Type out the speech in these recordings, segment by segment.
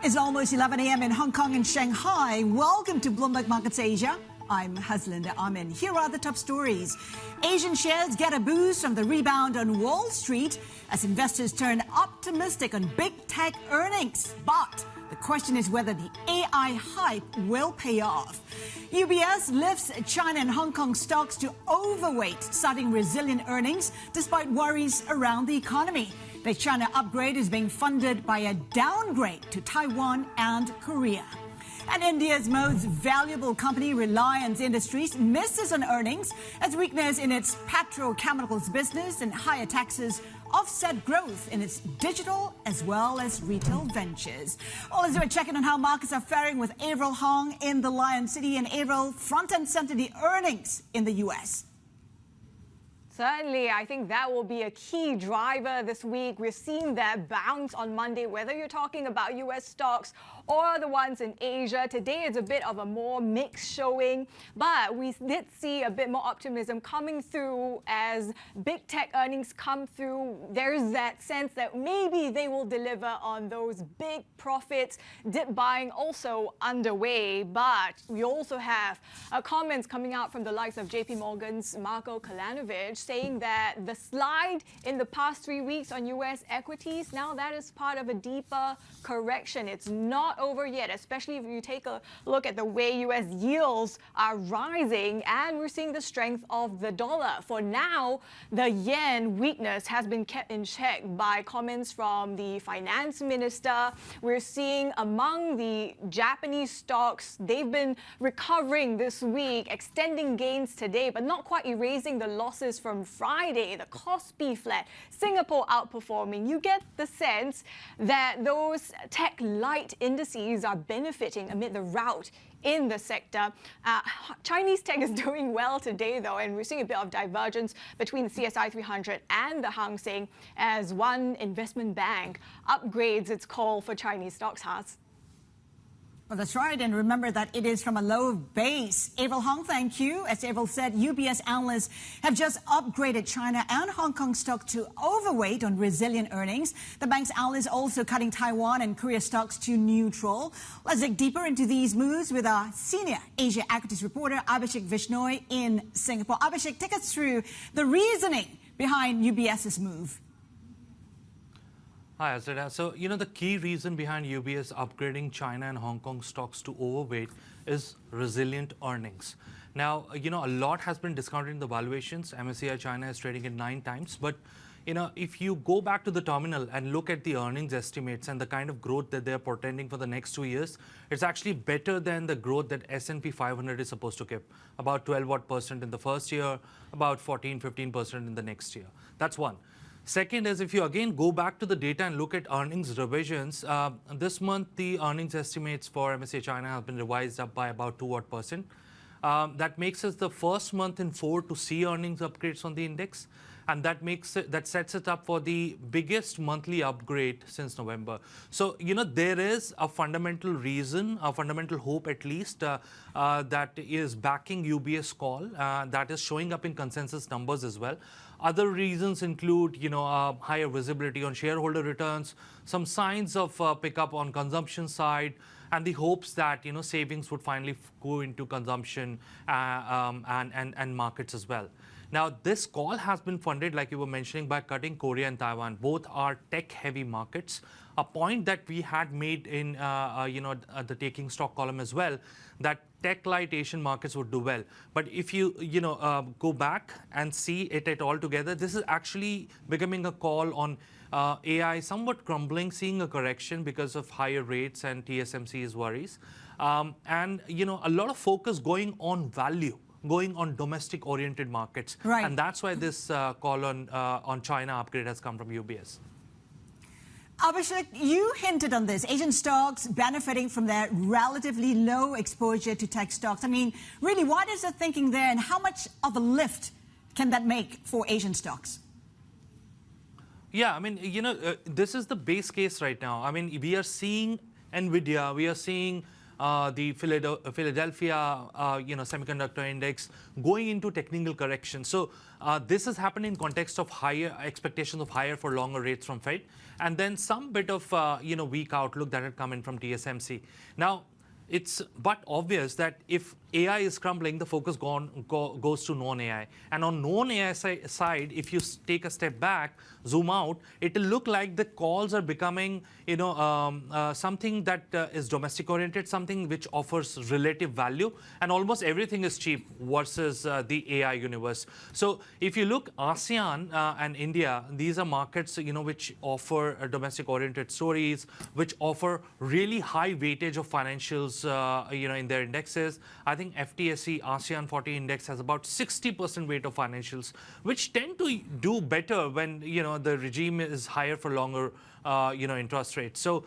It's almost 11 a.m. in Hong Kong and Shanghai. Welcome to Bloomberg Markets Asia. I'm Haslinda Amin. Here are the top stories. Asian shares get a boost from the rebound on Wall Street as investors turn optimistic on big tech earnings. But the question is whether the AI hype will pay off. UBS lifts China and Hong Kong stocks to overweight, citing resilient earnings despite worries around the economy. The China upgrade is being funded by a downgrade to Taiwan and Korea. And India's most valuable company, Reliance Industries, misses on earnings as weakness in its petrochemicals business and higher taxes offset growth in its digital as well as retail ventures. Well, let's do a check-in on how markets are faring with Avril Hong in the Lion City. And Avril, front and center the earnings in the U.S. Certainly, I think that will be a key driver this week. We're seeing that bounce on Monday, whether you're talking about U.S. stocks or the ones in Asia. Today is a bit of a more mixed showing, but we did see a bit more optimism coming through as big tech earnings come through. There's that sense that maybe they will deliver on those big profits. Dip buying also underway, but we also have comments coming out from the likes of JP Morgan's Marco Kalanovic saying that the slide in the past 3 weeks on U.S. equities, now that is part of a deeper correction. It's not over yet, especially if you take a look at the way U.S. yields are rising, and we're seeing the strength of the dollar. For now, the yen weakness has been kept in check by comments from the finance minister. We're seeing among the Japanese stocks, they've been recovering this week, extending gains today, but not quite erasing the losses from Friday. The Kospi flat, Singapore outperforming. You get the sense that those tech light indices are benefiting amid the rout in the sector. Chinese tech is doing well today, though, and we're seeing a bit of divergence between the CSI 300 and the Hang Seng as one investment bank upgrades its call for Chinese stocks, Has. Well, that's right. And remember that it is from a low base. Avril Hong, thank you. As Avril said, UBS analysts have just upgraded China and Hong Kong stock to overweight on resilient earnings. The bank's analysts also cutting Taiwan and Korea stocks to neutral. Let's dig deeper into these moves with our senior Asia equities reporter, Abhishek Vishnoi in Singapore. Abhishek, take us through the reasoning behind UBS's move. Hi, Haslinda. So, the key reason behind UBS upgrading China and Hong Kong stocks to overweight is resilient earnings. Now, a lot has been discounted in the valuations. MSCI China is trading at 9 times. But, if you go back to the terminal and look at the earnings estimates and the kind of growth that they're portending for the next 2 years, it's actually better than the growth that S&P 500 is supposed to give. About 12% in the first year, about 15% in the next year. That's one. Second is, if you again go back to the data and look at earnings revisions, this month the earnings estimates for MSCI China have been revised up by about 2%. That makes us the first month in 4 to see earnings upgrades on the index, and that sets it up for the biggest monthly upgrade since November. So there is a fundamental reason, a fundamental hope at least, that is backing UBS call, that is showing up in consensus numbers as well. Other reasons include, higher visibility on shareholder returns, some signs of pickup on consumption side, and the hopes that, savings would finally go into consumption and markets as well. Now, this call has been funded, like you were mentioning, by cutting Korea and Taiwan. Both are tech-heavy markets. A point that we had made in, the taking stock column as well, that tech-light Asian markets would do well. But if you, go back and see it all together, this is actually becoming a call on AI somewhat crumbling, seeing a correction because of higher rates and TSMC's worries. And, a lot of focus going on value, going on domestic-oriented markets. Right. And that's why this call on China upgrade has come from UBS. Abhishek, you hinted on this. Asian stocks benefiting from their relatively low exposure to tech stocks. I mean, really, what is the thinking there, and how much of a lift can that make for Asian stocks? Yeah, I mean, this is the base case right now. I mean, we are seeing NVIDIA, we are seeing the Philadelphia, semiconductor index going into technical correction. So this has happened in context of higher expectations of higher for longer rates from Fed, and then some bit of weak outlook that had come in from TSMC. Now, it's but obvious that if AI is crumbling, the focus goes to non-AI. And on non-AI side, if you take a step back, zoom out, it will look like the calls are becoming, something that is domestic oriented, something which offers relative value, and almost everything is cheap versus the AI universe. So if you look ASEAN and India, these are markets, which offer domestic oriented stories, which offer really high weightage of financials, in their indexes. I think FTSE ASEAN 40 index has about 60% weight of financials, which tend to do better when the regime is higher for longer, interest rates. So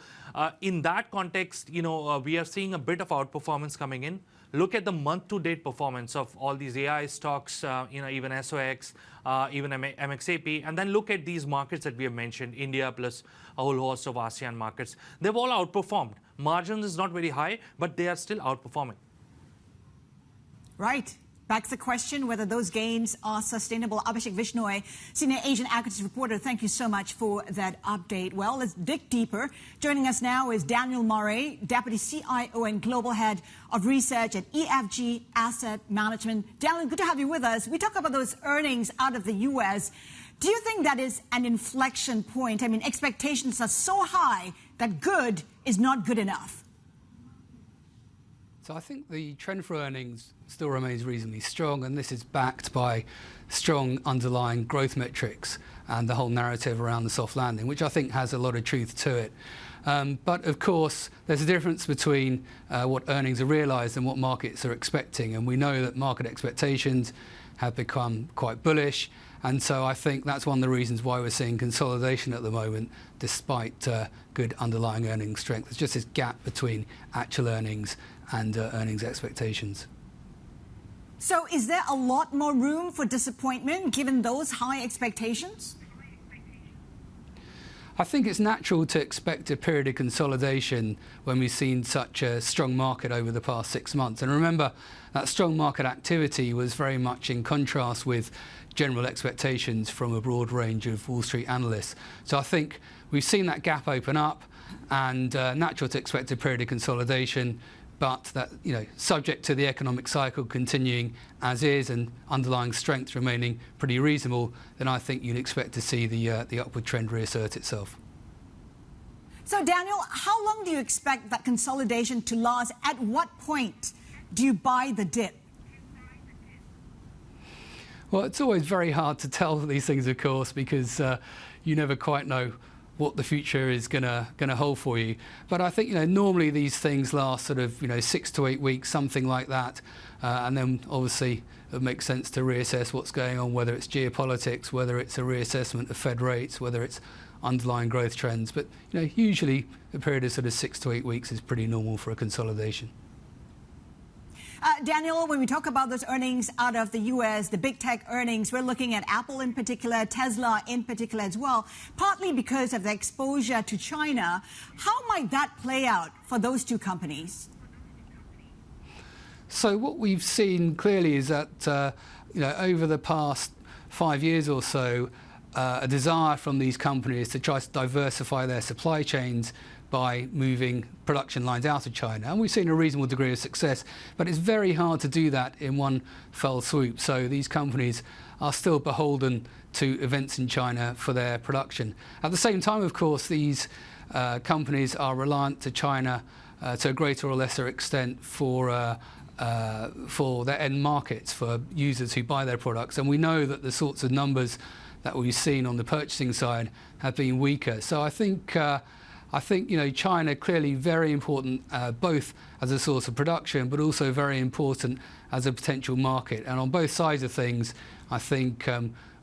in that context, we are seeing a bit of outperformance coming in. Look at the month-to-date performance of all these AI stocks, even SOX, even MXAP, and then look at these markets that we have mentioned, India plus a whole host of ASEAN markets. They've all outperformed. Margins is not very high, but they are still outperforming. Right. Backs the question whether those gains are sustainable. Abhishek Vishnoi, Senior Asian Equities Reporter, thank you so much for that update. Well, let's dig deeper. Joining us now is Daniel Murray, Deputy CIO and Global Head of Research at EFG Asset Management. Daniel, good to have you with us. We talk about those earnings out of the U.S. Do you think that is an inflection point? I mean, expectations are so high that good is not good enough. So I think the trend for earnings still remains reasonably strong, and this is backed by strong underlying growth metrics and the whole narrative around the soft landing, which I think has a lot of truth to it. But of course, there's a difference between what earnings are realised and what markets are expecting. And we know that market expectations have become quite bullish. And so I think that's one of the reasons why we're seeing consolidation at the moment, despite good underlying earnings strength. There's just this gap between actual earnings and earnings expectations. So is there a lot more room for disappointment given those high expectations? I think it's natural to expect a period of consolidation when we've seen such a strong market over the past 6 months. And remember, that strong market activity was very much in contrast with general expectations from a broad range of Wall Street analysts. So I think we've seen that gap open up, and natural to expect a period of consolidation, but that, subject to the economic cycle continuing as is and underlying strength remaining pretty reasonable, then I think you'd expect to see the upward trend reassert itself. So, Daniel, how long do you expect that consolidation to last? At what point do you buy the dip? Well, it's always very hard to tell these things, of course, because you never quite know what the future is gonna hold for you. But I think normally these things last sort of 6 to 8 weeks, something like that, and then obviously it makes sense to reassess what's going on, whether it's geopolitics, whether it's a reassessment of Fed rates, whether it's underlying growth trends. But usually a period of sort of 6 to 8 weeks is pretty normal for a consolidation. Daniel, when we talk about those earnings out of the U.S., the big tech earnings, we're looking at Apple in particular, Tesla in particular as well, partly because of the exposure to China. How might that play out for those two companies? So what we've seen clearly is that, over the past 5 years or so, a desire from these companies to try to diversify their supply chains by moving production lines out of China. And we've seen a reasonable degree of success, but it's very hard to do that in one fell swoop. So these companies are still beholden to events in China for their production. At the same time, of course, these companies are reliant to China to a greater or lesser extent for their end markets, for users who buy their products. And we know that the sorts of numbers that we've seen on the purchasing side have been weaker. So I think China clearly very important, both as a source of production, but also very important as a potential market. And on both sides of things, I think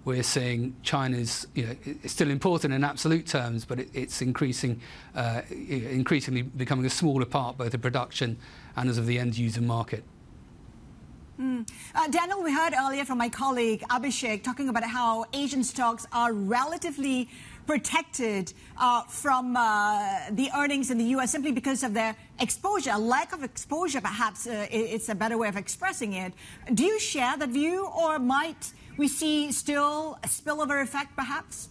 we're seeing China's, it's still important in absolute terms, but it's increasingly becoming a smaller part, both of production and as of the end user market. Daniel, we heard earlier from my colleague Abhishek talking about how Asian stocks are relatively protected from the earnings in the U.S. simply because of their exposure, lack of exposure, perhaps it's a better way of expressing it. Do you share that view, or might we see still a spillover effect, perhaps?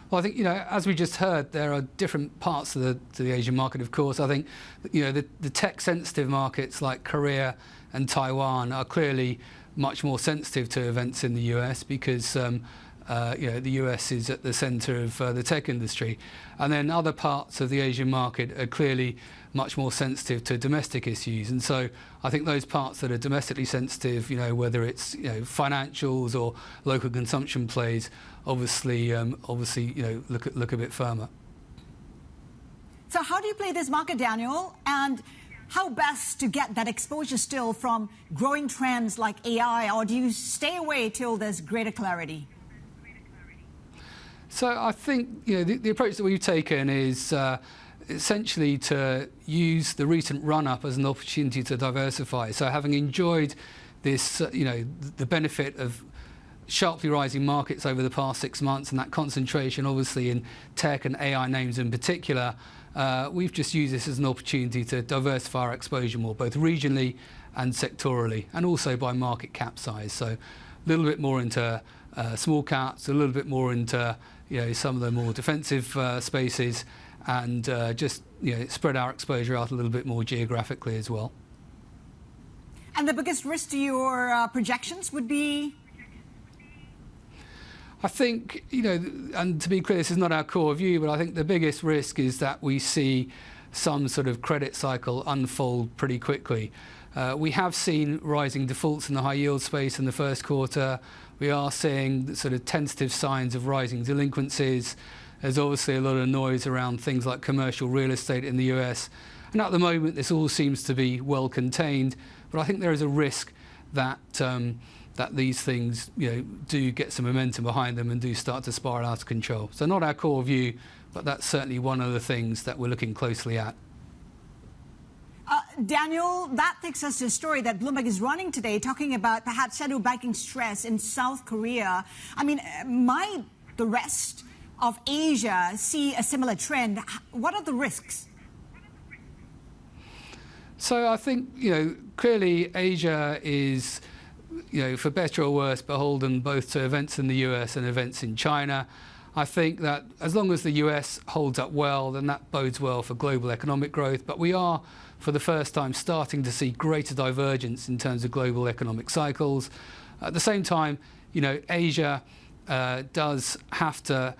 Well, I think, as we just heard, there are different parts to the Asian market, of course. I think, the tech-sensitive markets like Korea and Taiwan are clearly much more sensitive to events in the US because, the US is at the center of the tech industry. And then other parts of the Asian market are clearly much more sensitive to domestic issues. And so I think those parts that are domestically sensitive, whether it's financials or local consumption plays, obviously look a bit firmer. So how do you play this market, Daniel? And how best to get that exposure still from growing trends like AI, or do you stay away till there's greater clarity? So I think the approach that we've taken is essentially to use the recent run-up as an opportunity to diversify. So having enjoyed this, the benefit of sharply rising markets over the past 6 months and that concentration obviously in tech and AI names in particular, we've just used this as an opportunity to diversify our exposure more, both regionally and sectorally, and also by market cap size. So a little bit more into small caps, a little bit more into some of the more defensive spaces, and just spread our exposure out a little bit more geographically as well. And the biggest risk to your projections would be? I think, and to be clear, this is not our core view, but I think the biggest risk is that we see some sort of credit cycle unfold pretty quickly. We have seen rising defaults in the high yield space in the first quarter. We are seeing sort of tentative signs of rising delinquencies. There's obviously a lot of noise around things like commercial real estate in the US. And at the moment, this all seems to be well contained. But I think there is a risk that that these things do get some momentum behind them and do start to spiral out of control. So not our core view, but that's certainly one of the things that we're looking closely at. Daniel, that takes us to a story that Bloomberg is running today, talking about perhaps shadow banking stress in South Korea. I mean, might the rest of Asia see a similar trend? What are the risks? So I think, clearly Asia is, for better or worse, beholden both to events in the US and events in China. I think that as long as the US holds up well, then that bodes well for global economic growth. But we are, for the first time, starting to see greater divergence in terms of global economic cycles. At the same time, Asia does have to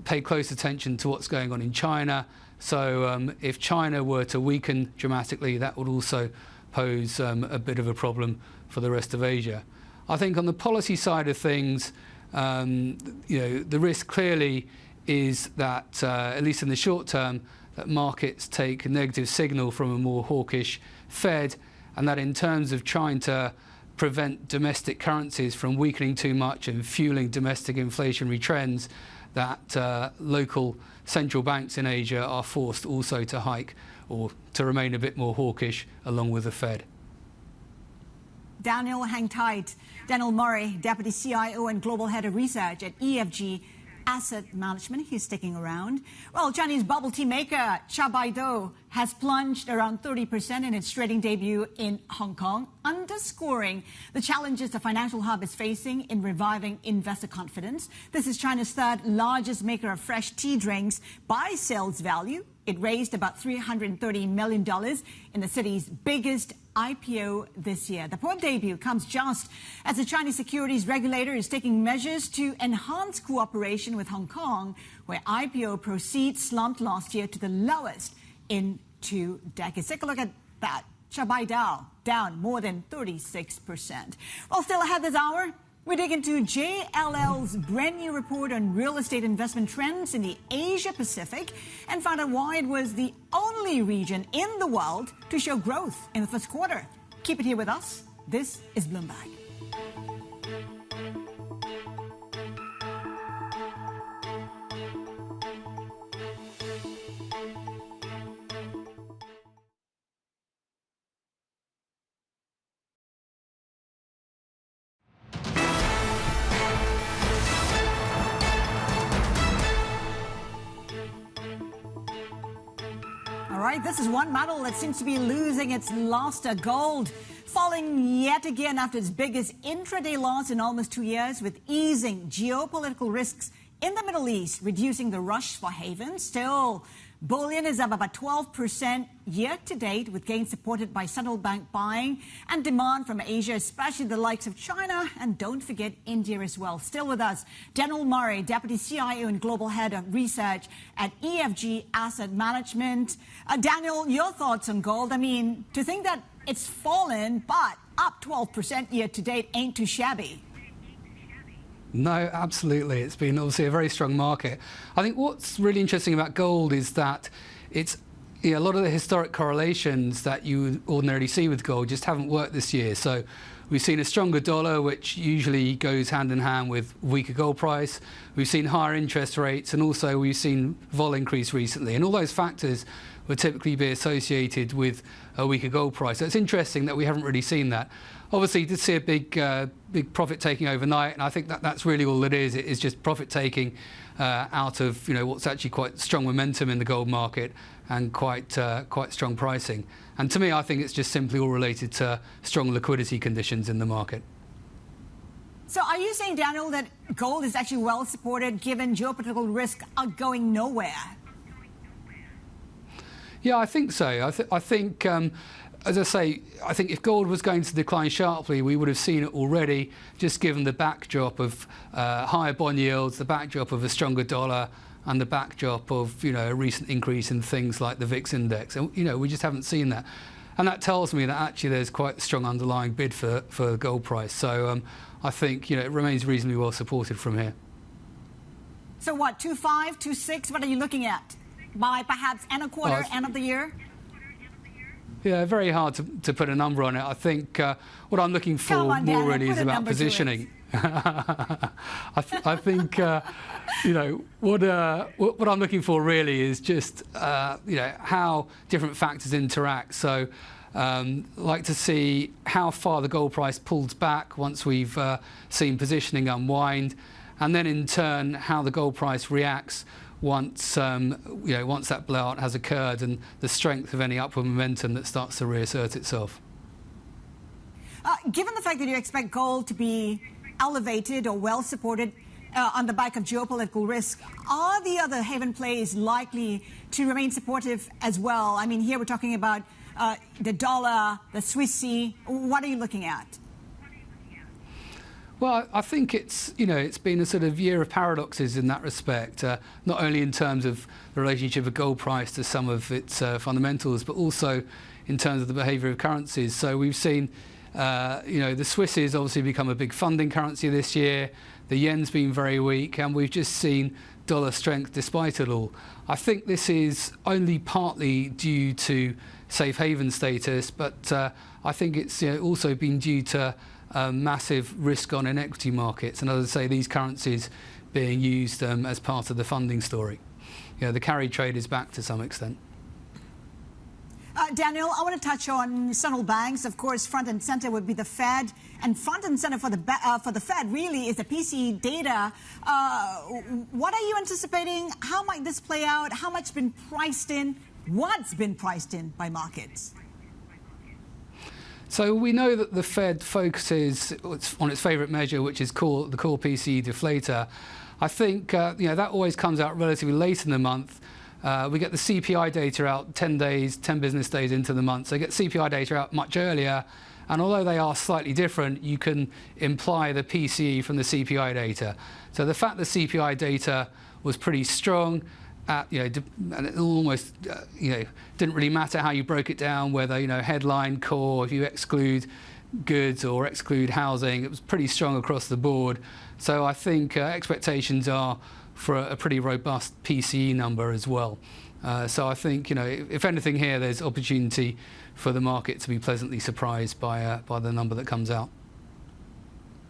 pay close attention to what's going on in China. So if China were to weaken dramatically, that would also pose a bit of a problem for the rest of Asia. I think on the policy side of things, the risk clearly is that, at least in the short term, that markets take a negative signal from a more hawkish Fed, and that in terms of trying to prevent domestic currencies from weakening too much and fueling domestic inflationary trends, that local central banks in Asia are forced also to hike or to remain a bit more hawkish along with the Fed. Daniel, hang tight. Daniel Murray, Deputy CIO and Global Head of Research at EFG Asset Management. He's sticking around. Well, Chinese bubble tea maker Chabaido has plunged around 30% in its trading debut in Hong Kong, underscoring the challenges the financial hub is facing in reviving investor confidence. This is China's third largest maker of fresh tea drinks by sales value. It raised about $330 million in the city's biggest IPO this year. The port debut comes just as the Chinese securities regulator is taking measures to enhance cooperation with Hong Kong, where IPO proceeds slumped last year to the lowest in 2 decades. Take a look at that. Chabaido down more than 36%. Well, still ahead this hour, we dig into JLL's brand new report on real estate investment trends in the Asia Pacific and found out why it was the only region in the world to show growth in the first quarter. Keep it here with us. This is Bloomberg. All right, this is one metal that seems to be losing its luster. Gold falling yet again after its biggest intraday loss in almost 2 years, with easing geopolitical risks in the Middle East reducing the rush for havens. Still, bullion is up about 12% year to date, with gains supported by central bank buying and demand from Asia, especially the likes of China, and don't forget India as well. Still with us, Daniel Murray, Deputy CIO and Global Head of Research at EFG Asset Management. Daniel, your thoughts on gold? I mean, to think that it's fallen, but up 12% year to date ain't too shabby. No, absolutely. It's been obviously a very strong market. I think what's really interesting about gold is that it's a lot of the historic correlations that you would ordinarily see with gold just haven't worked this year. So we've seen a stronger dollar, which usually goes hand in hand with weaker gold price. We've seen higher interest rates, and also we've seen vol increase recently. And all those factors would typically be associated with a weaker gold price. So it's interesting that we haven't really seen that. Obviously, you did see a big profit taking overnight, and I think that that's really all it is. It is just profit taking out of what's actually quite strong momentum in the gold market and quite strong pricing. And to me, I think it's just simply all related to strong liquidity conditions in the market. So are you saying, Daniel, that gold is actually well supported given geopolitical risk are going nowhere? Yeah, I think so. I think, as I say, I think if gold was going to decline sharply, we would have seen it already, just given the backdrop of higher bond yields, the backdrop of a stronger dollar, and the backdrop of a recent increase in things like the VIX index. And we just haven't seen that. And that tells me that actually there's quite a strong underlying bid for the gold price. So I think it remains reasonably well supported from here. So what, 2.5, 2.6? What are you looking at? By perhaps end of quarter, end of the year? Yeah, very hard to put a number on it. I think what I'm looking for more really is about positioning. I think what I'm looking for really is just how different factors interact. So like to see how far the gold price pulls back once we've seen positioning unwind, and then in turn how the gold price reacts once once that blowout has occurred, and the strength of any upward momentum that starts to reassert itself. Given the fact that you expect gold to be elevated or well supported on the back of geopolitical risk, are the other haven plays likely to remain supportive as well? I mean, here we're talking about the dollar, the Swissy. What are you looking at? Well, I think it's been a sort of year of paradoxes in that respect, not only in terms of the relationship of gold price to some of its fundamentals, but also in terms of the behaviour of currencies. So we've seen, the Swiss has obviously become a big funding currency this year. The yen's been very weak, and we've just seen dollar strength despite it all. I think this is only partly due to safe haven status, but I think it's also been due to massive risk on in equity markets, and as I say, these currencies being used as part of the funding story. The carry trade is back to some extent. Daniel, I want to touch on central banks. Of course, front and center would be the Fed, and front and center for the Fed really is the PCE data. What are you anticipating? How might this play out? How much has been priced in? What's been priced in by markets? So we know that the Fed focuses on its favourite measure, which is the core PCE deflator. I think that always comes out relatively late in the month. We get the CPI data out 10 business days into the month. So you get CPI data out much earlier, and although they are slightly different, you can imply the PCE from the CPI data. So the fact the CPI data was pretty strong, and it almost didn't really matter how you broke it down, whether headline, core, if you exclude goods or exclude housing, it was pretty strong across the board. So I think expectations are for a pretty robust PCE number as well. So I think if anything here, there's opportunity for the market to be pleasantly surprised by the number that comes out.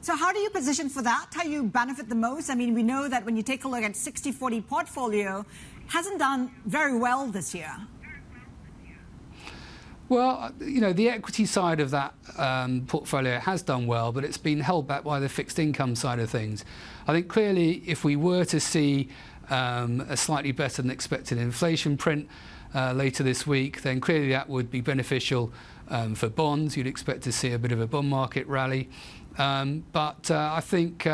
So how do you position for that? How you benefit the most? I mean, we know that when you take a look at 60-40 portfolio, hasn't done very well this year. Well, the equity side of that portfolio has done well, but it's been held back by the fixed income side of things. I think clearly if we were to see a slightly better than expected inflation print, later this week, then clearly that would be beneficial for bonds. You'd expect to see a bit of a bond market rally. But I think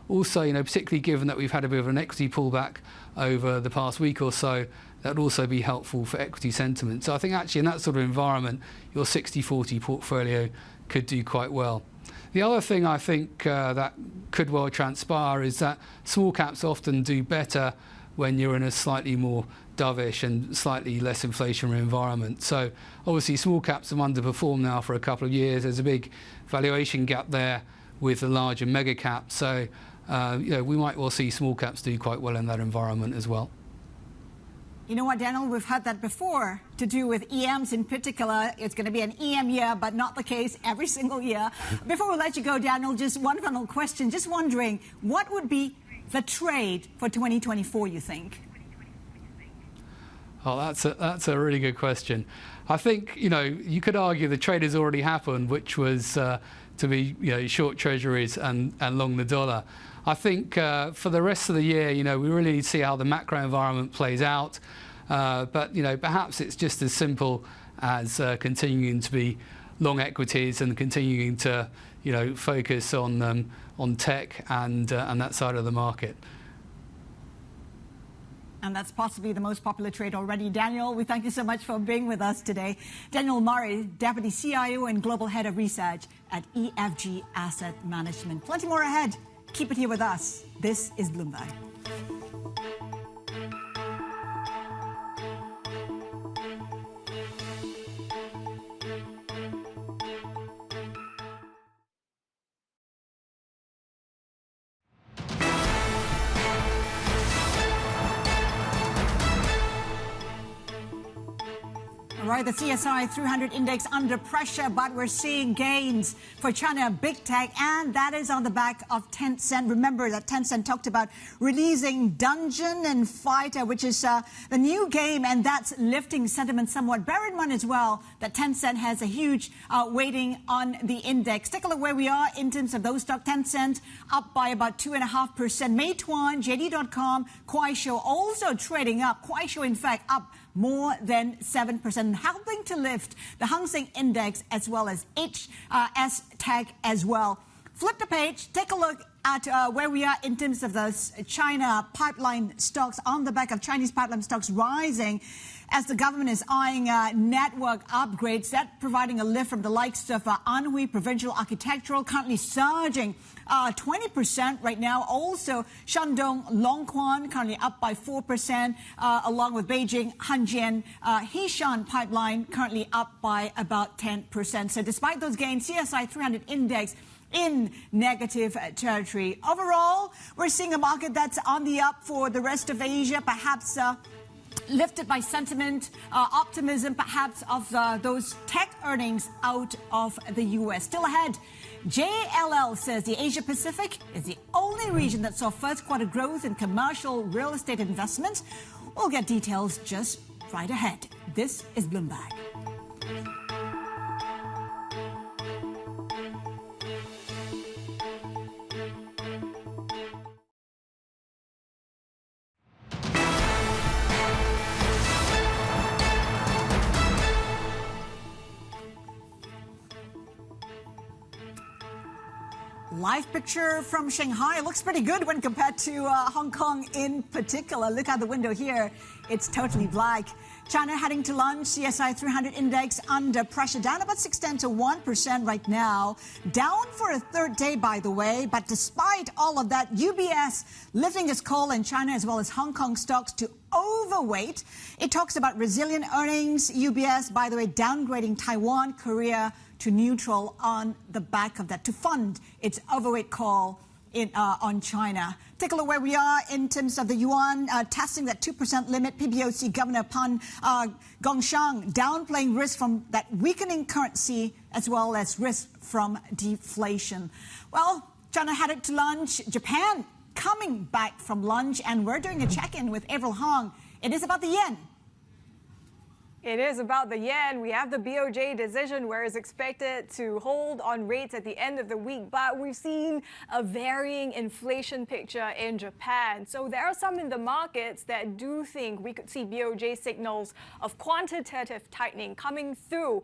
also, particularly given that we've had a bit of an equity pullback over the past week or so, that would also be helpful for equity sentiment. So I think actually in that sort of environment, your 60-40 portfolio could do quite well. The other thing I think that could well transpire is that small caps often do better when you're in a slightly more dovish and slightly less inflationary environment. So obviously small caps have underperformed now for a couple of years. There's a big valuation gap there with the larger mega caps. So we might well see small caps do quite well in that environment as well. You know what, Daniel, we've had that before to do with EMs in particular. It's going to be an EM year, but not the case every single year. Before we let you go, Daniel, just one final question. Just wondering, what would be the trade for 2024, you think? Oh, that's a really good question. I think, you could argue the trade has already happened, which was to be short treasuries and long the dollar. I think for the rest of the year, we really need to see how the macro environment plays out. But perhaps it's just as simple as continuing to be long equities and continuing to focus on tech and that side of the market. And that's possibly the most popular trade already. Daniel, we thank you so much for being with us today. Daniel Murray, Deputy CIO and Global Head of Research at EFG Asset Management. Plenty more ahead. Keep it here with us. This is Bloomberg. Right, the CSI 300 index under pressure, but we're seeing gains for China big tech, and that is on the back of Tencent. Remember that Tencent talked about releasing Dungeon and Fighter, which is the new game, and that's lifting sentiment somewhat. Bear in mind as well that Tencent has a huge weighting on the index. Take a look where we are in terms of those stocks. Tencent up by about 2.5%. Meituan, JD.com, Kuaishou also trading up. Kuaishou, in fact, up more than 7%, helping to lift the Hang Seng Index as well as HS Tech as well. Flip the page, take a look at where we are in terms of the China pipeline stocks on the back of Chinese pipeline stocks rising as the government is eyeing network upgrades, that providing a lift from the likes of Anhui Provincial Architectural, currently surging 20% right now. Also, Shandong Longquan currently up by 4%, along with Beijing Hanjian Hishan Pipeline currently up by about 10%. So despite those gains, CSI 300 index in negative territory. Overall, we're seeing a market that's on the up for the rest of Asia, perhaps lifted by sentiment, optimism perhaps of those tech earnings out of the U.S. Still ahead, JLL says the Asia Pacific is the only region that saw first quarter growth in commercial real estate investment. We'll get details just right ahead. This is Bloomberg. Live picture from Shanghai. It looks pretty good when compared to Hong Kong in particular. Look out the window here. It's totally black. China heading to lunch. CSI 300 index under pressure, down about 6/10 to 1% right now. Down for a third day, by the way. But despite all of that, UBS lifting its call in China as well as Hong Kong stocks to overweight. It talks about resilient earnings. UBS, by the way, downgrading Taiwan, Korea to neutral on the back of that to fund its overweight call on China. Take a look where we are in terms of the yuan testing that 2% limit. PBOC Governor Pan Gongshang downplaying risk from that weakening currency as well as risk from deflation. Well, China headed to lunch. Japan coming back from lunch, and we're doing a check-in with Avril Hong. It is about the yen. It is about the yen. We have the BOJ decision where it's expected to hold on rates at the end of the week, but we've seen a varying inflation picture in Japan. So there are some in the markets that do think we could see BOJ signals of quantitative tightening coming through.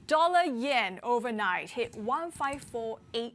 Dollar yen overnight hit 154.85.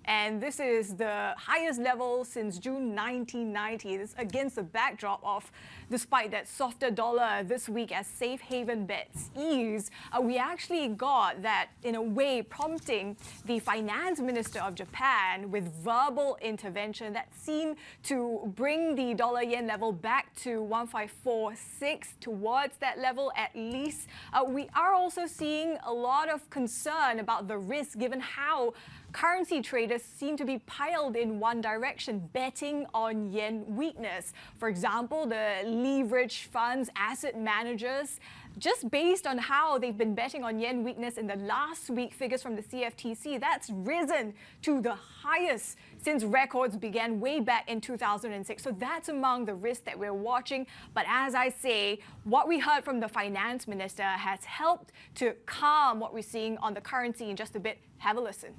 And this is the highest level since June 1990. This against the backdrop of, despite that softer dollar this week as safe haven bets ease, we actually got that in a way prompting the finance minister of Japan with verbal intervention that seemed to bring the dollar yen level back to 154.6 towards that level at least. We are also seeing a lot of concern about the risk given how currency traders seem to be piled in one direction, betting on yen weakness. For example, the leveraged funds, asset managers, just based on how they've been betting on yen weakness in the last week, figures from the CFTC, that's risen to the highest since records began way back in 2006. So that's among the risks that we're watching. But as I say, what we heard from the finance minister has helped to calm what we're seeing on the currency in just a bit. Have a listen.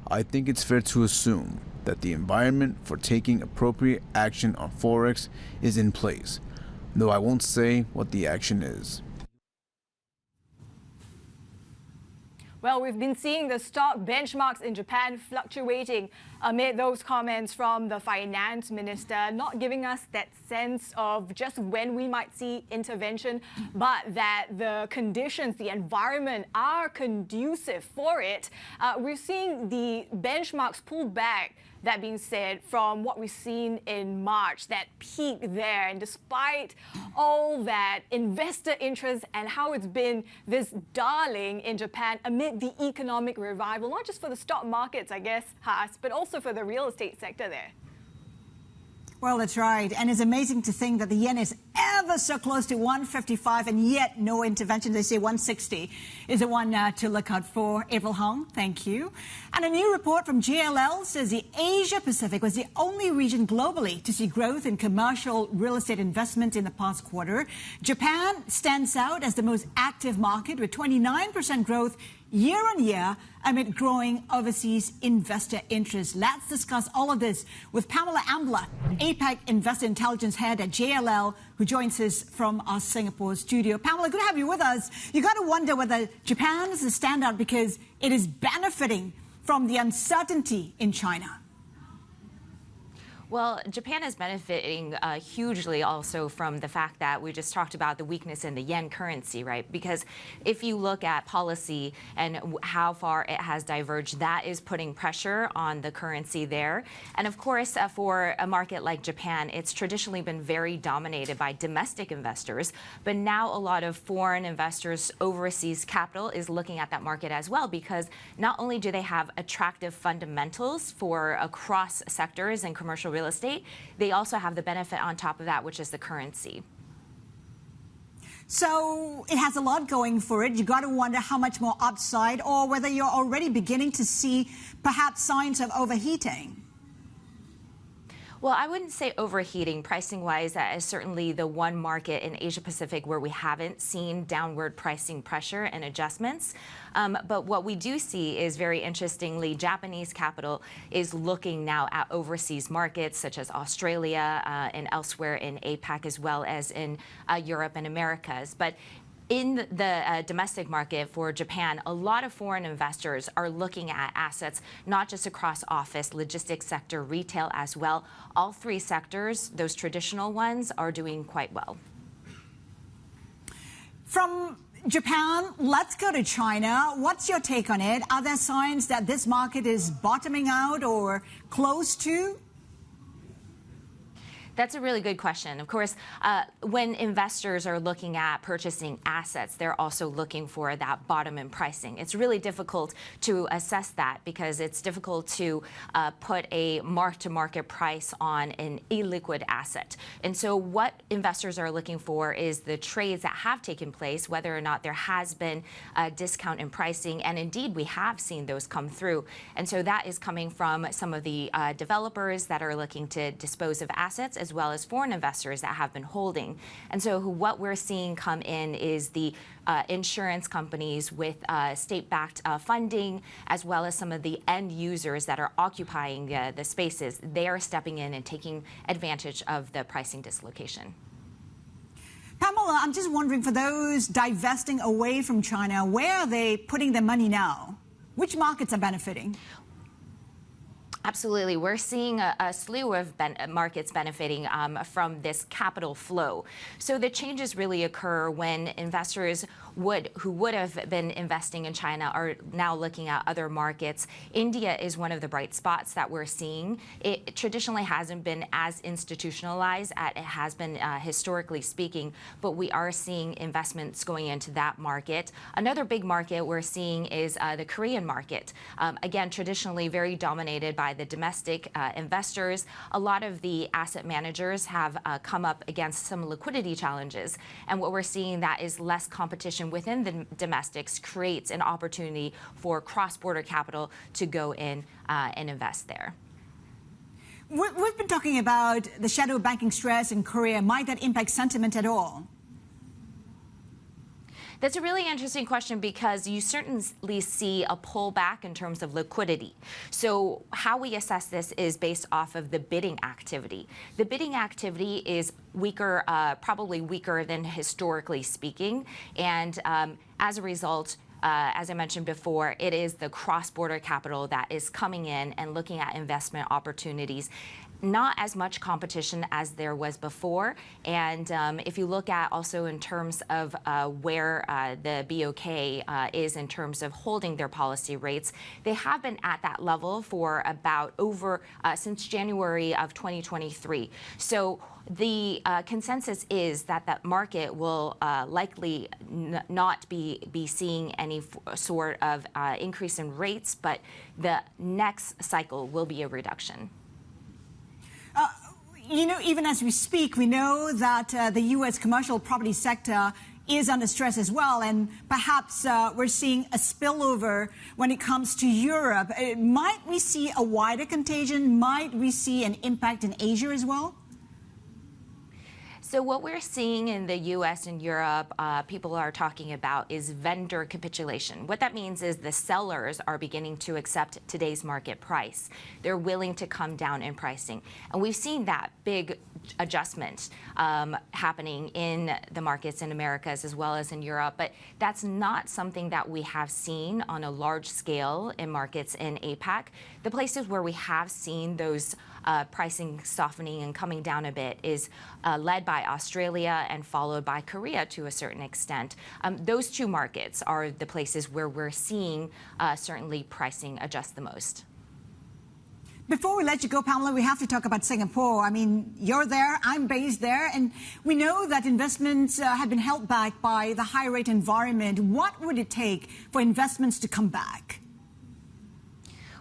I think it's fair to assume that the environment for taking appropriate action on Forex is in place, though I won't say what the action is. Well, we've been seeing the stock benchmarks in Japan fluctuating amid those comments from the finance minister, not giving us that sense of just when we might see intervention, but that the conditions, the environment are conducive for it. We're seeing the benchmarks pull back. That being said, from what we've seen in March, that peak there, and despite all that investor interest and how it's been this darling in Japan amid the economic revival, not just for the stock markets, I guess, Has, but also for the real estate sector there. Well, that's right. And it's amazing to think that the yen is ever so close to 155 and yet no intervention. They say 160 is the one to look out for. April Hong, thank you. And a new report from JLL says the Asia Pacific was the only region globally to see growth in commercial real estate investment in the past quarter. Japan stands out as the most active market with 29% growth year on year amid growing overseas investor interest. Let's discuss all of this with Pamela Ambler, APAC Investor Intelligence Head at JLL, who joins us from our Singapore studio. Pamela, good to have you with us. You got to wonder whether Japan is a standout because it is benefiting from the uncertainty in China. Well, Japan is benefiting hugely also from the fact that we just talked about the weakness in the yen currency, right? Because if you look at policy and how far it has diverged, that is putting pressure on the currency there. And of course, for a market like Japan, it's traditionally been very dominated by domestic investors. But now a lot of foreign investors, overseas capital is looking at that market as well, because not only do they have attractive fundamentals for across sectors and commercial real estate, they also have the benefit on top of that, which is the currency. So it has a lot going for it. You got to wonder how much more upside, or whether you're already beginning to see perhaps signs of overheating. Well, I wouldn't say overheating. Pricing-wise, that is certainly the one market in Asia-Pacific where we haven't seen downward pricing pressure and adjustments. But what we do see is, very interestingly, Japanese capital is looking now at overseas markets such as Australia and elsewhere in APAC, as well as in Europe and Americas. But in the domestic market for Japan, a lot of foreign investors are looking at assets, not just across office, logistics sector, retail as well. All three sectors, those traditional ones, are doing quite well. From Japan, let's go to China. What's your take on it? Are there signs that this market is bottoming out or close to? That's a really good question. Of course, when investors are looking at purchasing assets, they're also looking for that bottom in pricing. It's really difficult to assess that because it's difficult to put a mark-to-market price on an illiquid asset. And so what investors are looking for is the trades that have taken place, whether or not there has been a discount in pricing. And indeed, we have seen those come through. And so that is coming from some of the developers that are looking to dispose of assets, as as well as foreign investors that have been holding. And so what we're seeing come in is the insurance companies with state-backed funding, as well as some of the end users that are occupying the spaces. They are stepping in and taking advantage of the pricing dislocation. Pamela, I'm just wondering, for those divesting away from China, where are they putting their money now? Which markets are benefiting? Absolutely. We're seeing a slew of markets benefiting from this capital flow. So the changes really occur when investors who would have been investing in China are now looking at other markets. India is one of the bright spots that we're seeing. It traditionally hasn't been as institutionalized as it has been historically speaking, but we are seeing investments going into that market. Another big market we're seeing is the Korean market. Again, traditionally very dominated by the domestic investors. A lot of the asset managers have come up against some liquidity challenges. And what we're seeing that is less competition within the domestics creates an opportunity for cross-border capital to go in and invest there. We've been talking about the shadow banking stress in Korea. Might that impact sentiment at all? That's a really interesting question because you certainly see a pullback in terms of liquidity. So how we assess this is based off of the bidding activity. The bidding activity is weaker, probably weaker than historically speaking. And as a result, as I mentioned before, it is the cross-border capital that is coming in and looking at investment opportunities. Not as much competition as there was before. And if you look at also in terms of where the BOK is in terms of holding their policy rates, they have been at that level for about since January of 2023. So the consensus is that that market will likely not be seeing any sort of increase in rates, but the next cycle will be a reduction. You know, even as we speak, we know that the U.S. commercial property sector is under stress as well, and perhaps we're seeing a spillover when it comes to Europe. Might we see a wider contagion? Might we see an impact in Asia as well? So what we're seeing in the U.S. and Europe, people are talking about is vendor capitulation. What that means is the sellers are beginning to accept today's market price. They're willing to come down in pricing. And we've seen that big adjustment happening in the markets in Americas as well as in Europe. But that's not something that we have seen on a large scale in markets in APAC. The places where we have seen those pricing softening and coming down a bit is led by Australia and followed by Korea to a certain extent. Those two markets are the places where we're seeing certainly pricing adjust the most. Before we let you go, Pamela, we have to talk about Singapore. I mean, you're there, I'm based there, and we know that investments have been held back by the high rate environment. What would it take for investments to come back?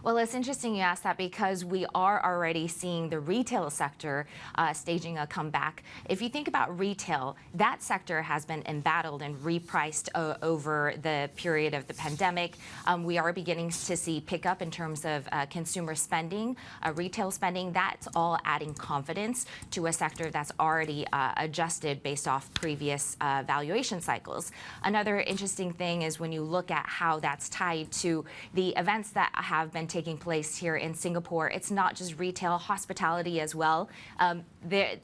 Well, it's interesting you ask that because we are already seeing the retail sector staging a comeback. If you think about retail, that sector has been embattled and repriced over the period of the pandemic. We are beginning to see pickup in terms of consumer spending, retail spending. That's all adding confidence to a sector that's already adjusted based off previous valuation cycles. Another interesting thing is when you look at how that's tied to the events that have been taking place here in Singapore. It's not just retail, hospitality as well.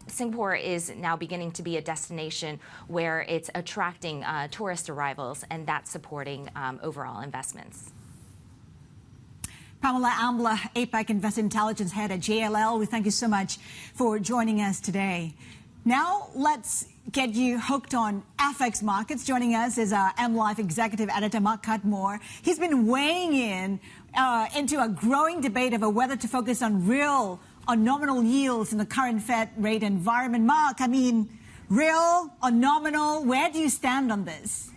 Singapore is now beginning to be a destination where it's attracting tourist arrivals, and that's supporting overall investments. Pamela Ambler, APAC Investor Intelligence Head at JLL, we thank you so much for joining us today. Now let's get you hooked on FX markets. Joining us is our MLive Executive Editor, Mark Catmore. He's been weighing in into a growing debate over whether to focus on real or nominal yields in the current Fed rate environment. Mark, I mean, real or nominal, where do you stand on this?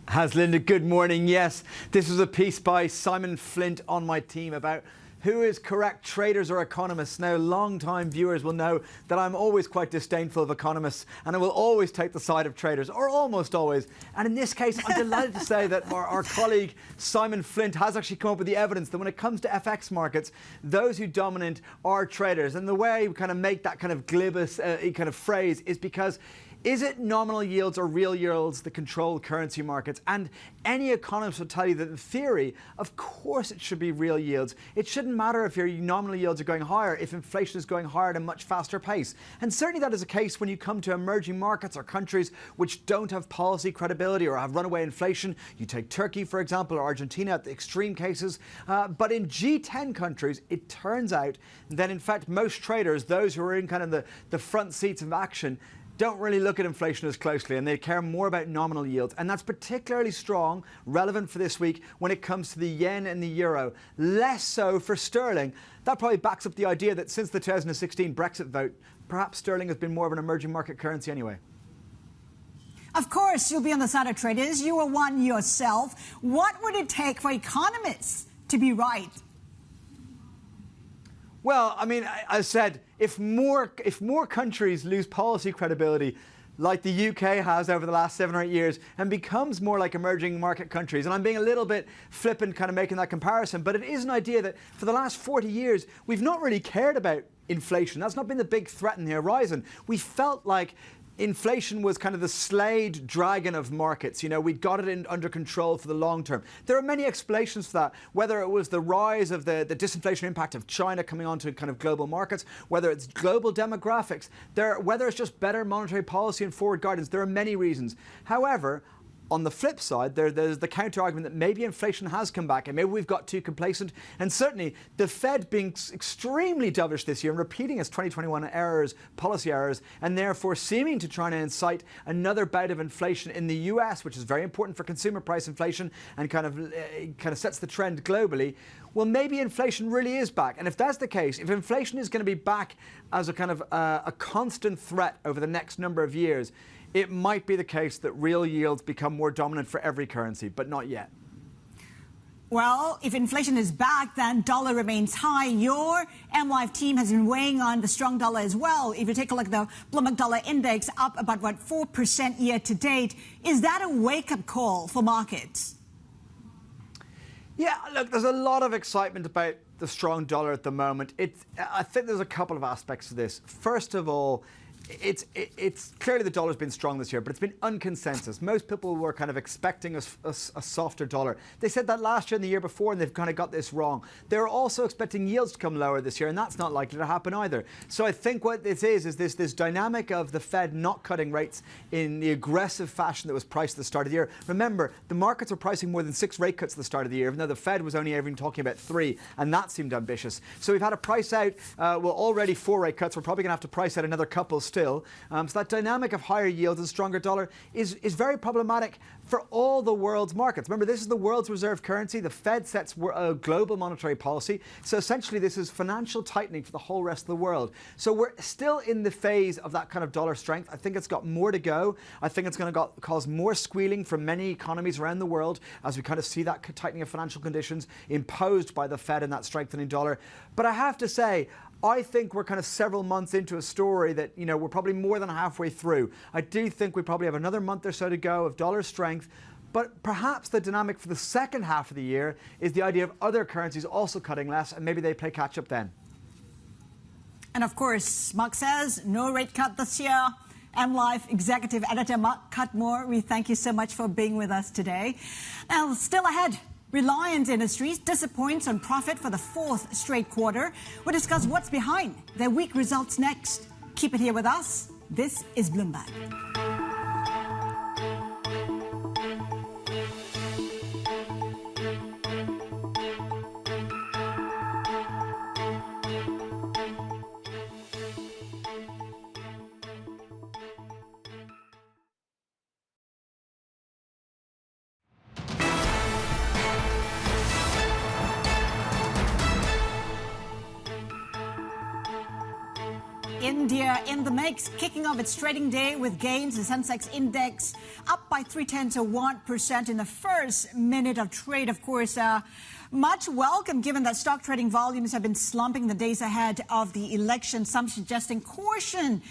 Haslinda, good morning. Yes, this was a piece by Simon Flint on my team about who is correct, traders or economists? Now, long-time viewers will know that I'm always quite disdainful of economists, and I will always take the side of traders, or almost always. And in this case, I'm delighted to say that our colleague Simon Flint has actually come up with the evidence that when it comes to FX markets, those who dominate are traders. And the way we kind of make that kind of glibus kind of phrase is because is it nominal yields or real yields that control currency markets? And any economist will tell you that in theory, of course it should be real yields. It shouldn't matter if your nominal yields are going higher, if inflation is going higher at a much faster pace. And certainly that is the case when you come to emerging markets or countries which don't have policy credibility or have runaway inflation. You take Turkey, for example, or Argentina at the extreme cases. But in G10 countries, it turns out that in fact most traders, those who are in kind of the front seats of action, don't really look at inflation as closely, and they care more about nominal yields. And that's particularly strong, relevant for this week when it comes to the yen and the euro. Less so for sterling. That probably backs up the idea that since the 2016 Brexit vote, perhaps sterling has been more of an emerging market currency anyway. Of course, you'll be on the side of traders. You are one yourself. What would it take for economists to be right? Well, I mean, I said, if more countries lose policy credibility, like the UK has over the last 7 or 8 years, and becomes more like emerging market countries, and I'm being a little bit flippant kind of making that comparison, but it is an idea that for the last 40 years, we've not really cared about inflation. That's not been the big threat in the horizon. We felt like inflation was kind of the slayed dragon of markets. You know, we'd got it under control for the long term. There are many explanations for that, whether it was the rise of the disinflation impact of China coming onto kind of global markets, whether it's global demographics, whether it's just better monetary policy and forward guidance. There are many reasons. However, on the flip side, there's the counter-argument that maybe inflation has come back and maybe we've got too complacent. And certainly the Fed being extremely dovish this year and repeating its 2021 errors, policy errors, and therefore seeming to try and incite another bout of inflation in the US, which is very important for consumer price inflation and kind of sets the trend globally. Well, maybe inflation really is back. And if that's the case, if inflation is going to be back as a kind of a constant threat over the next number of years, it might be the case that real yields become more dominant for every currency, but not yet. Well, if inflation is back, then dollar remains high. Your MLive team has been weighing on the strong dollar as well. If you take a look at the Bloomberg Dollar Index, up about, 4% year to date. Is that a wake-up call for markets? Yeah, look, there's a lot of excitement about the strong dollar at the moment. I think there's a couple of aspects to this. First of all, it's clearly the dollar's been strong this year, but it's been unconsensus. Most people were kind of expecting a softer dollar. They said that last year and the year before, and they've kind of got this wrong. They're also expecting yields to come lower this year, and that's not likely to happen either. So I think what this is this dynamic of the Fed not cutting rates in the aggressive fashion that was priced at the start of the year. Remember, the markets were pricing more than 6 rate cuts at the start of the year, even though the Fed was only even talking about 3, and that seemed ambitious. So we've had to price out, already 4 rate cuts. We're probably going to have to price out another couple still. So that dynamic of higher yields and stronger dollar is very problematic for all the world's markets. Remember, this is the world's reserve currency. The Fed sets global monetary policy. So essentially, this is financial tightening for the whole rest of the world. So we're still in the phase of that kind of dollar strength. I think it's got more to go. I think it's going to cause more squealing from many economies around the world as we kind of see that tightening of financial conditions imposed by the Fed and that strengthening dollar. But I have to say, I think we're kind of several months into a story that, we're probably more than halfway through. I do think we probably have another month or so to go of dollar strength. But perhaps the dynamic for the second half of the year is the idea of other currencies also cutting less, and maybe they play catch up then. And of course, Mark says no rate cut this year. MLive Executive Editor Mark Catmore, we thank you so much for being with us today. Now, still ahead, Reliance Industries disappoints on profit for the 4th straight quarter. We'll discuss what's behind their weak results next. Keep it here with us. This is Bloomberg. India in the mix, kicking off its trading day with gains. The Sensex index up by 0.3% in the first minute of trade. Of course, Much welcome, given that stock trading volumes have been slumping the days ahead of the election, some suggesting caution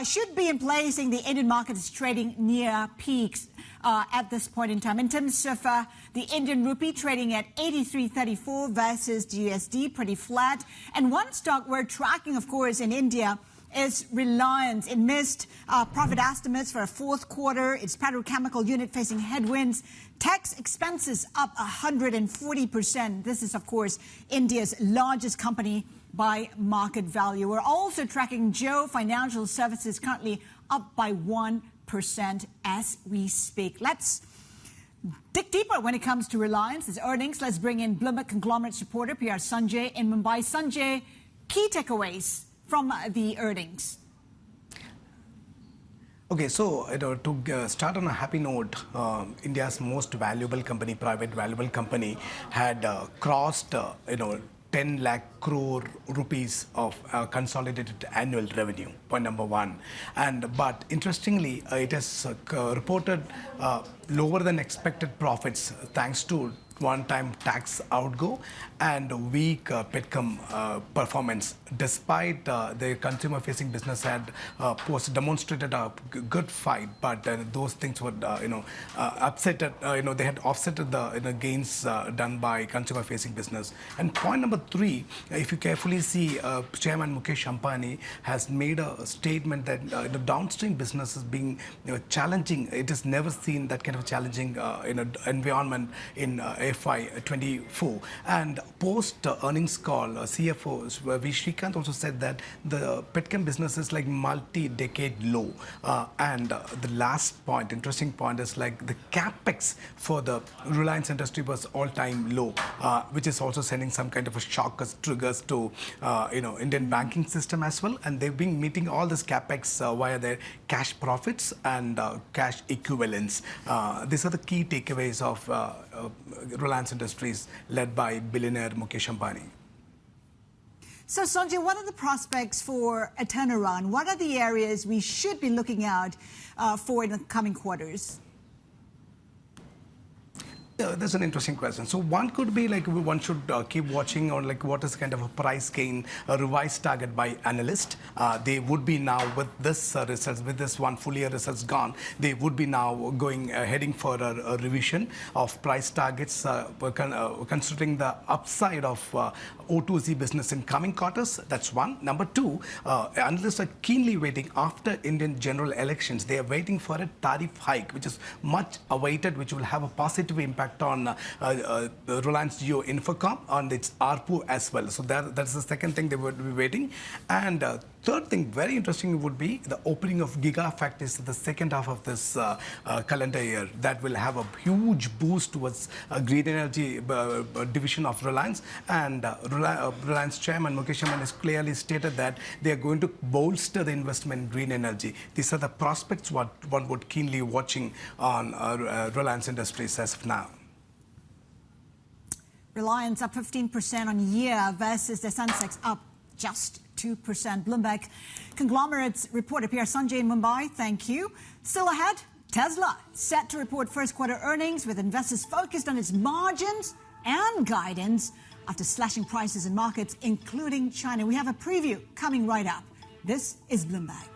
should be in place, saying the Indian market is trading near peaks at this point in time. In terms of the Indian rupee trading at 83.34 versus the USD, pretty flat. And one stock we're tracking, of course, in India is Reliance. It missed profit estimates for a fourth quarter. Its petrochemical unit facing headwinds. Tax expenses up 140%. This is, of course, India's largest company by market value. We're also tracking Joe Financial Services, currently up by 1% as we speak. Let's dig deeper when it comes to Reliance's earnings. Let's bring in Bloomberg Conglomerates reporter PR Sanjay in Mumbai. Sanjay, key takeaways from the earnings. Okay, so to start on a happy note, India's most valuable company, private valuable company, had crossed 10 lakh crore rupees of consolidated annual revenue, point number one. But interestingly, it has reported lower than expected profits thanks to one-time tax outgo and weak petchem performance, despite their consumer-facing business had demonstrated a good fight, but those things would upsetted. They had offsetted the gains done by consumer-facing business. And point number three, if you carefully see, Chairman Mukesh Ambani has made a statement that the downstream business is being challenging. It has never seen that kind of challenging environment in FY24. And post earnings call, CFO V. Srikanth also said that the petchem business is like multi-decade low. And the last point, interesting point, is like the capex for the Reliance industry was all-time low, which is also sending some kind of a shock as triggers to Indian banking system as well. And they've been meeting all this capex via their cash profits and cash equivalents. These are the key takeaways of Reliance Industries, led by billionaire Mukesh Ambani. So, Sanjay, what are the prospects for a turnaround? What are the areas we should be looking out for in the coming quarters? That's an interesting question. So one could be like one should keep watching on like what is kind of a price gain, a revised target by analysts. They would be now with this results, with this one full year results gone, they would be now going heading for a revision of price targets, considering the upside of O2C business in coming quarters. That's one. Number two, analysts are keenly waiting after Indian general elections. They are waiting for a tariff hike, which is much awaited, which will have a positive impact on Reliance Jio Infocom, on its ARPU as well. So that's the second thing they would be waiting. And third thing, very interesting, would be the opening of gigafactories in the second half of this calendar year. That will have a huge boost towards green energy division of Reliance. And Reliance Chairman Mukesh Ambani has clearly stated that they are going to bolster the investment in green energy. These are the prospects what one would keenly watching on Reliance Industries as of now. Reliance up 15% on year versus the Sensex up just 2%. Bloomberg Conglomerates reporter PR Sanjay in Mumbai, thank you. Still ahead, Tesla set to report first quarter earnings with investors focused on its margins and guidance after slashing prices in markets, including China. We have a preview coming right up. This is Bloomberg.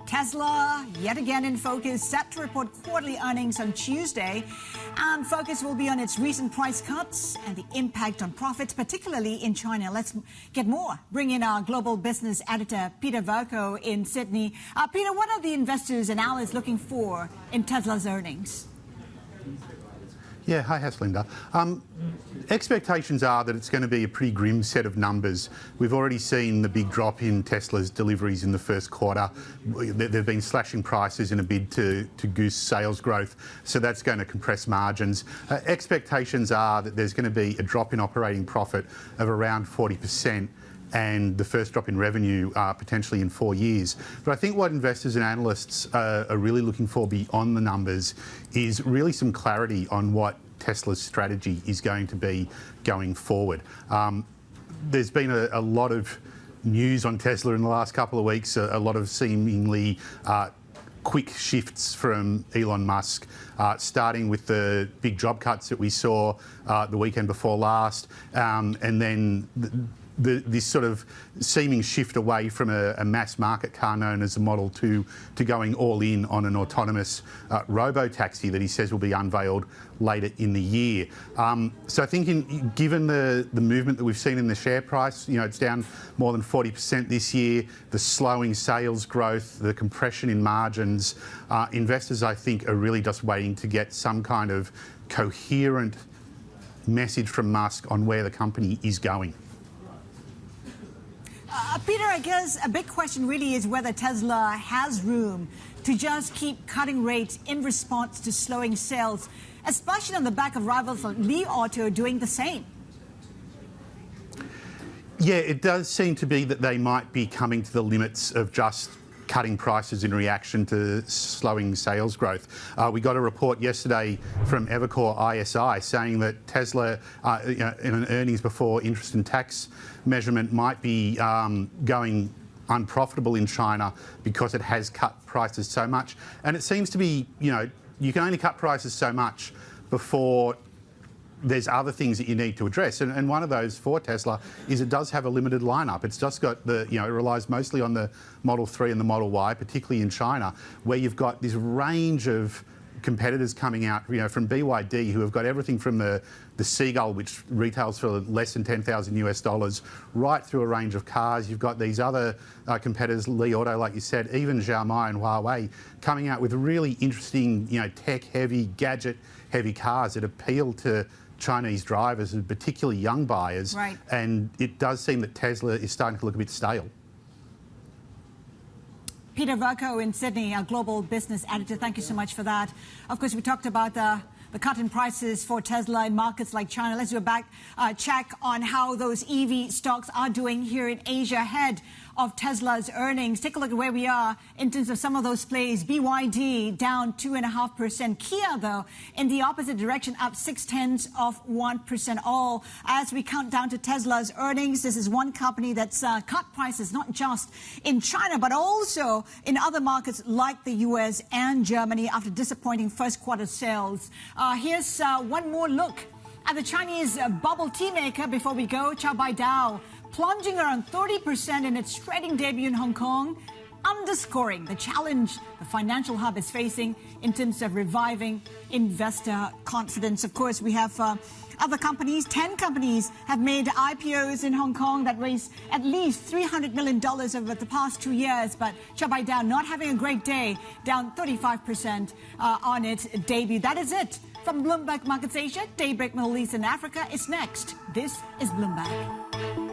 Tesla, yet again in focus, set to report quarterly earnings on Tuesday. And focus will be on its recent price cuts and the impact on profits, particularly in China. Let's get more. Bring in our global business editor, Peter Verco in Sydney. Peter, what are the investors and analysts looking for in Tesla's earnings? Yeah, hi Haslinda. Expectations are that it's going to be a pretty grim set of numbers. We've already seen the big drop in Tesla's deliveries in the first quarter. They've been slashing prices in a bid to goose sales growth, so that's going to compress margins. Expectations are that there's going to be a drop in operating profit of around 40%. and the first drop in revenue potentially in 4 years. But I think what investors and analysts are really looking for beyond the numbers is really some clarity on what Tesla's strategy is going to be going forward. There's been a lot of news on Tesla in the last couple of weeks, a lot of seemingly quick shifts from Elon Musk, starting with the big job cuts that we saw the weekend before last, and then this sort of seeming shift away from a mass market car known as the Model 2 to going all in on an autonomous robo-taxi that he says will be unveiled later in the year. So I think given the movement that we've seen in the share price, it's down more than 40% this year, the slowing sales growth, the compression in margins, investors I think are really just waiting to get some kind of coherent message from Musk on where the company is going. Peter, I guess a big question really is whether Tesla has room to just keep cutting rates in response to slowing sales, especially on the back of rivals like Li Auto doing the same. Yeah, it does seem to be that they might be coming to the limits of just cutting prices in reaction to slowing sales growth. We got a report yesterday from Evercore ISI saying that Tesla, in an earnings before interest and tax measurement, might be going unprofitable in China because it has cut prices so much. And it seems to be, you can only cut prices so much before there's other things that you need to address. And one of those for Tesla is it does have a limited lineup. It's just got it relies mostly on the Model 3 and the Model Y, particularly in China, where you've got this range of competitors coming out, from BYD, who have got everything from the Seagull, which retails for less than $10,000 US, right through a range of cars. You've got these other competitors, Li Auto, like you said, even Xiaomi and Huawei, coming out with really interesting, tech-heavy, gadget-heavy cars that appeal to Chinese drivers, and particularly young buyers. Right. And it does seem that Tesla is starting to look a bit stale. Peter Vercoe in Sydney, our global business editor, thank you so much for that. Of course, we talked about the cut in prices for Tesla in markets like China. Let's do a back check on how those EV stocks are doing here in Asia ahead of Tesla's earnings. Take a look at where we are in terms of some of those plays. BYD down 2.5%. Kia, though, in the opposite direction, up 0.6%, all as we count down to Tesla's earnings. This is one company that's cut prices not just in China, but also in other markets like the US and Germany after disappointing first quarter sales. Here's one more look at the Chinese bubble tea maker before we go. Xiaobai plunging around 30% in its trading debut in Hong Kong, underscoring the challenge the financial hub is facing in terms of reviving investor confidence. Of course, we have other companies. 10 companies have made IPOs in Hong Kong that raised at least $300 million over the past 2 years. But Xiaobai not having a great day, down 35% on its debut. That is it from Bloomberg Markets Asia. Daybreak Middle East and Africa is next. This is Bloomberg.